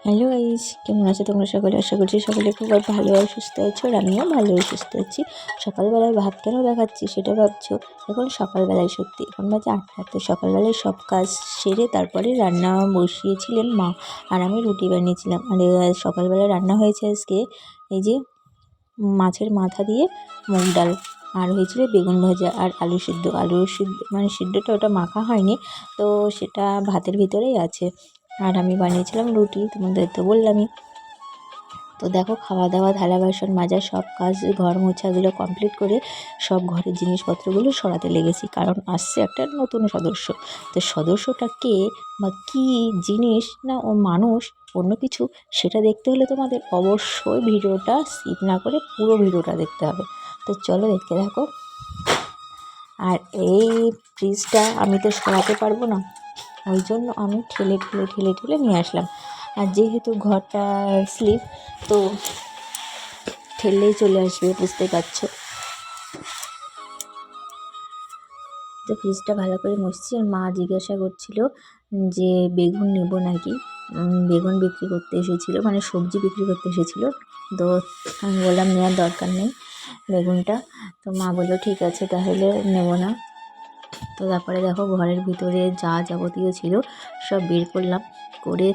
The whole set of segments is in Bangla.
হ্যালো গাইস, কেমন আছো তোমরা সকলে? আশা করছি সকলে খুব ভালো আর সুস্থ আছো, আর আমিও ভালো আর সুস্থ আছি। সকালবেলায় ভাত কেন দেখাচ্ছি সেটা ভাবছো? এখন সকালবেলায় সত্যি এখন বাজে 8টা। তো সকালবেলায় সব কাজ সেরে তারপরে রান্না বসিয়েছিলেন মা, আর আমি রুটি বানিয়েছিলাম। আর সকালবেলায় রান্না হয়েছে আজকে এই যে মাছের মাথা দিয়ে মুগ ডাল, আর হয়েছিল বেগুন ভাজা আর আলু সিদ্ধ মানে সিদ্ধটা ওটা মাখা হয়নি, তো সেটা ভাতের ভিতরেই আছে। আর আমি বানিয়েছিলাম রুটি, তোমাদের তো বললামই। তো দেখো, খাওয়া দাওয়া, থালা বাসন মাজা সব কাজ, ঘর মোছাগুলো কমপ্লিট করে সব ঘরের জিনিসপত্রগুলো সরাতে লেগেছি, কারণ আসছে একটা নতুন সদস্য। তো সদস্যটা কে বা কী জিনিস না ও মানুষ অন্য কিছু, সেটা দেখতে হলে তোমাদের অবশ্যই ভিডিওটা স্কিপ না করে পুরো ভিডিওটা দেখতে হবে। তো চলো দেখতে থাকো। আর এই ফ্রিজটা আমি তো সরাতে পারবো না, ওই জন্য আমি ঠেলে ঠেলে ঠেলে ঠেলে নিয়ে আসলাম। আর যেহেতু ঘরটা স্লিপ, তো ঠেললেই চলে আসবে, বুঝতে পারছো। তো ফ্রিজটা ভালো করে মুছছি। আর মা জিজ্ঞাসা করছিল যে বেগুন নেবো নাকি, বেগুন বিক্রি করতে এসেছিলো, মানে সবজি বিক্রি করতে এসেছিলো। তো আমি বললাম নেওয়ার দরকার নেই বেগুনটা। তো মা বললো ঠিক আছে তাহলে নেব না। তো তারপরে দেখো, ঘরের ভিতরে যা যাবতীয় ছিল সব বের করলাম, করে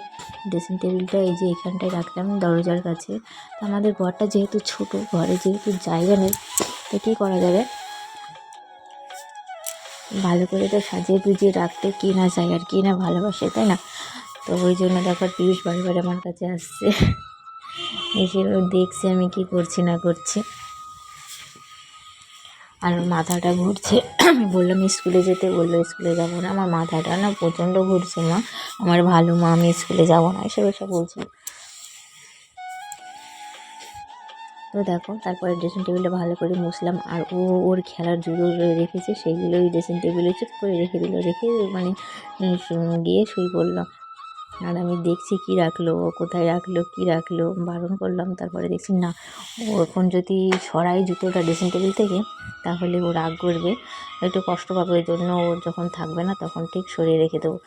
ড্রেসিং টেবিলটা এই যে এখানটায় রাখলাম দরজার কাছে। তো আমাদের ঘরটা যেহেতু ছোট, ঘরে যেহেতু জায়গা নেই, তো কী করা যাবে, ভালো করে তো সাজিয়ে গুজিয়ে রাখতে কে না চায় আর কে না ভালোবাসে, তাই না? তো ওই জন্য দেখো পিয়ুষ বারবার আমার কাছে আসছে, এসে দেখছে আমি কি করছি না করছি, আর মাথাটা ঘুরছে। আমি বললাম স্কুলে যেতে, বললো স্কুলে যাবো না, আমার মাথাটা না প্রচণ্ড ঘুরছে মা, আমার ভালো মা, আমি স্কুলে যাবো না, এসব বলছি। তো দেখো, তারপরে ড্রেসিং টেবিলটা ভালো করে মুছলাম। আর ওর খেলার জুতো রেখেছে, সেইগুলো ওই ড্রেসিং টেবিলে চুপ করে রেখে দিল, রেখে মানে গিয়ে শুয়ে পড়লাম। আর আমি দেখছি কি রাখলো, ও কোথায় রাখলো, কি রাখলো, বারণ করলাম। তারপরে দেখছি না, ও এখন যদি সরাই জুতোটা ড্রেসিং টেবিল থেকে, তাহলে ও রাগ করবে, একটু কষ্ট পাবে, ওই জন্য ও যখন থাকবে না তখন ঠিক সরিয়ে রেখে দেবো।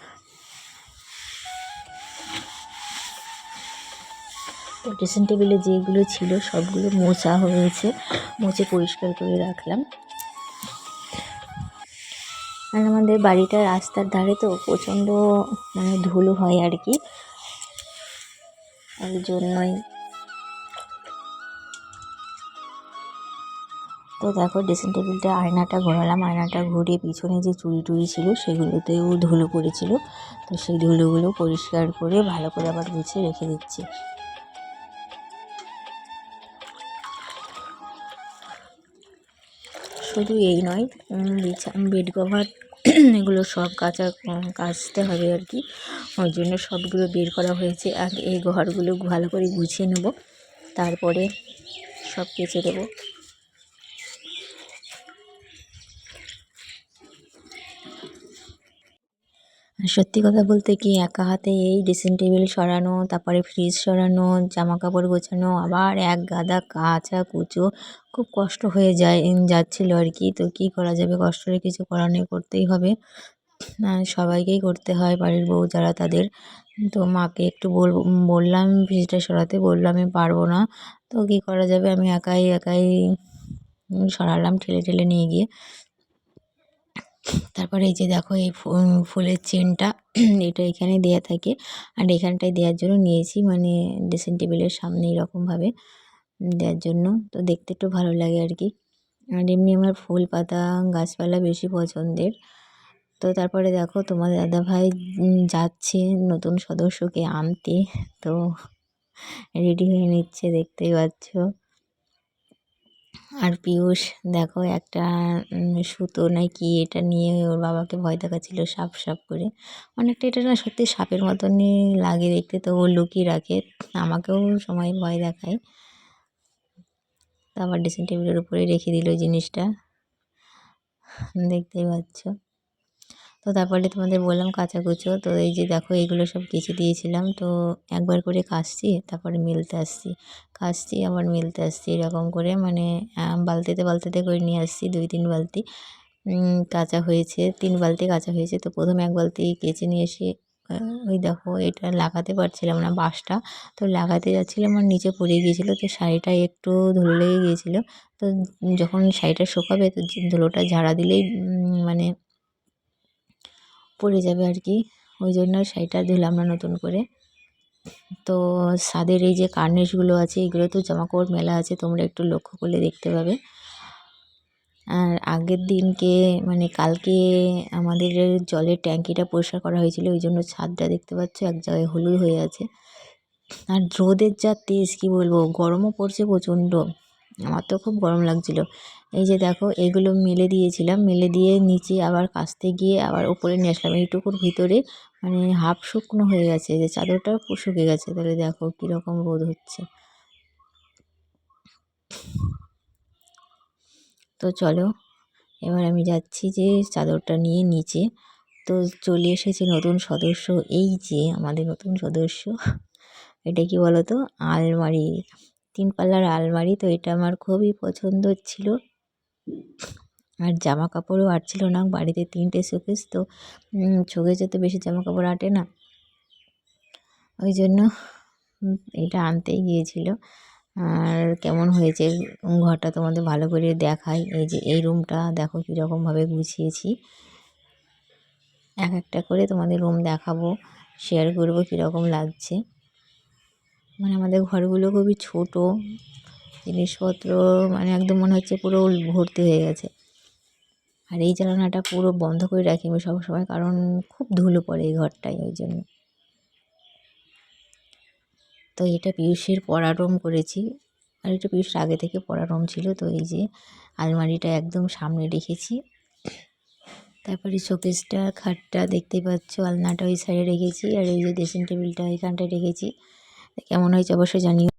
তো ড্রেসিং টেবিলে যেগুলো ছিল সবগুলো মোছা হয়েছে, মুছে পরিষ্কার করে রাখলাম। আর আমাদের বাড়িটা রাস্তার ধারে, তো প্রচণ্ড মানে ধুলো হয় আর কি, ওই জন্যই। তো দেখো, ড্রেসিং টেবিলটা আয়নাটা ঘোরালাম, আয়নাটা ঘুরিয়ে পিছনে যে চুড়ি টুড়ি ছিল সেগুলোতেও ধুলো পড়েছিল, তো সেই ধুলোগুলো পরিষ্কার করে ভালো করে আবার গুছিয়ে রেখে দিচ্ছি। শুধু এই নয়, বেড কভার এগুলো সব কাচতে হবে আর কি, ওই জন্য সবগুলো বের করা হয়েছে। আগে এই ঘরগুলো ভালো করে গুছিয়ে নেব, তারপরে সব কেচে দেবো। সত্যি কথা বলতে কি, একা হাতে এই ড্রেসিং টেবিল সরানো, তারপরে ফ্রিজ সরানো, জামা কাপড় গোছানো, আবার এক গাদা কাচা কুচো, খুব কষ্ট হয়ে যাচ্ছিলো আর কি। তো কী করা যাবে, কষ্টের কিছু করার নেই, করতেই হবে। সবাইকেই করতে হয়, বাড়ির বউ যারা তাদের। তো মাকে একটু বললাম ফ্রিজটা সরাতে, বললো আমি পারবো না। তো কী করা যাবে, আমি একাই সরালাম ঠেলে ঠেলে নিয়ে গিয়ে। তারপরে এই যে দেখো, এই ফুলের চেনটা এটা এখানে দেয়া থাকে, আর এখানটায় দেওয়ার জন্য নিয়েছি, মানে ড্রেসিং টেবিলের সামনে এরকমভাবে দেওয়ার জন্য, তো দেখতে একটু ভালো লাগে আর কি। আর এমনি আমার ফুল পাতা গাছপালা বেশি পছন্দের। তো তারপরে দেখো, তোমার দাদাভাই যাচ্ছে নতুন সদস্যকে আনতে, তো রেডি হয়ে নিচ্ছে, দেখতেই পাচ্ছ। আর পিয়ুষ দেখো, একটা সুতো নাই কি এটা নিয়ে ওর বাবাকে ভয় দেখাচ্ছিল, সাপ সাপ করে। অনেকটা এটা না সত্যি সাপের মতনই লাগে দেখতে, তো ও লুকিয়ে রাখে, আমাকেও সময় ভয় দেখায়। তো আবার ড্রেসিং টেবিলের উপরে রেখে দিল জিনিসটা, দেখতেই পাচ্ছ। তো তারপরে তোমাদের বললাম কাচাকুচো, তো এই যে দেখো এগুলো সব কেচে দিয়েছিলাম, তো একবার করে কাচছি, তারপরে মেলতে আসছি, কাচছি আবার মেলতে আসছি, এরকম করে মানে বালতিতে বালতিতে করে নিয়ে আসছি, 2-3 বালতি কাচা হয়েছে, 3 বালতি কাচা হয়েছে। তো প্রথমে 1 বালতি কেচে নিয়ে এসে ওই দেখো এটা লাগাতে পারছিলাম না বাঁশটা, তো লাগাতে যাচ্ছিলাম আর নিচে পড়ে গিয়েছিলো, তো শাড়িটা একটু ধুলো লেগে গিয়েছিলো। তো যখন শাড়িটা শুকাবে তো ধুলোটা ঝাড়া দিলেই মানে পড়ে যাবে আর কি, ওই জন্য শাড়িটা ধুলাম না নতুন করে। তো ছাদের এই যে কার্নিশগুলো আছে এগুলো তো জামাকাপড় মেলা আছে, তোমরা একটু লক্ষ্য করলে দেখতে পাবে। আর আগের দিনকে মানে কালকে আমাদের জলের ট্যাঙ্কিটা পরিষ্কার করা হয়েছিল, ওই জন্য ছাদটা দেখতে পাচ্ছ এক জায়গায় হলুদ হয়ে আছে। আর রোদের যা তেজ কী বলবো, গরমও পড়ছে প্রচণ্ড, আমার তো খুব গরম লাগছিল। এই যে দেখো এগুলো মেলে দিয়েছিলাম, মেলে দিয়ে নিচে আবার কাচতে গিয়ে আবার উপরে নিয়ে আসলাম, এইটুকুর ভিতরে মানে হাফ শুকনো হয়ে গেছে, যে চাদরটাও শুকিয়ে গেছে। তাহলে দেখো কীরকম রোদ হচ্ছে। তো চলো এবার আমি যাচ্ছি যে চাদরটা নিয়ে নিচে। তো চলে এসেছে নতুন সদস্য, এই যে আমাদের নতুন সদস্য। এটা কি বলো তো, আলমারি, 3 পাল্লার আলমারি। তো এটা আমার খুবই পছন্দ ছিল, আর জামা কাপড়ও আটছিল না, বাড়িতে 3টে শোকেস, তো শোকেসে তো বেশি জামা কাপড় আটে না, ওই জন্য এটা আনতেই গিয়েছিল। আর কেমন হয়েছে ঘরটা তোমাদের ভালো করে দেখাই। এই যে এই রুমটা দেখো কীরকমভাবে গুছিয়েছি, এক একটা করে তোমাদের রুম দেখাবো, শেয়ার করবো কীরকম লাগছে। মানে আমাদের ঘরগুলো খুবই ছোট, জিনিসপত্র মানে একদম মনে হচ্ছে পুরো ভর্তি হয়ে গেছে। আর এই জানালাটা পুরো বন্ধ করে রাখি আমি সবসময়, কারণ খুব ধুলো পড়ে এই ঘরটায়, ওই জন্য। তো এটা পিয়ুষের পড়ার রুম করেছি, আর এটা পিয়ুষের আগে থেকে পড়ার রুম ছিল। তো এই যে আলমারিটা একদম সামনে রেখেছি, তারপরে শোকেসটা খাটটা দেখতে পাচ্ছ, আলনাটা ওই সাইডে রেখেছি, আর এই যে ড্রেসিং টেবিলটা এখানটায় রেখেছি। কেমন হয়েছে অবশ্যই জানিও।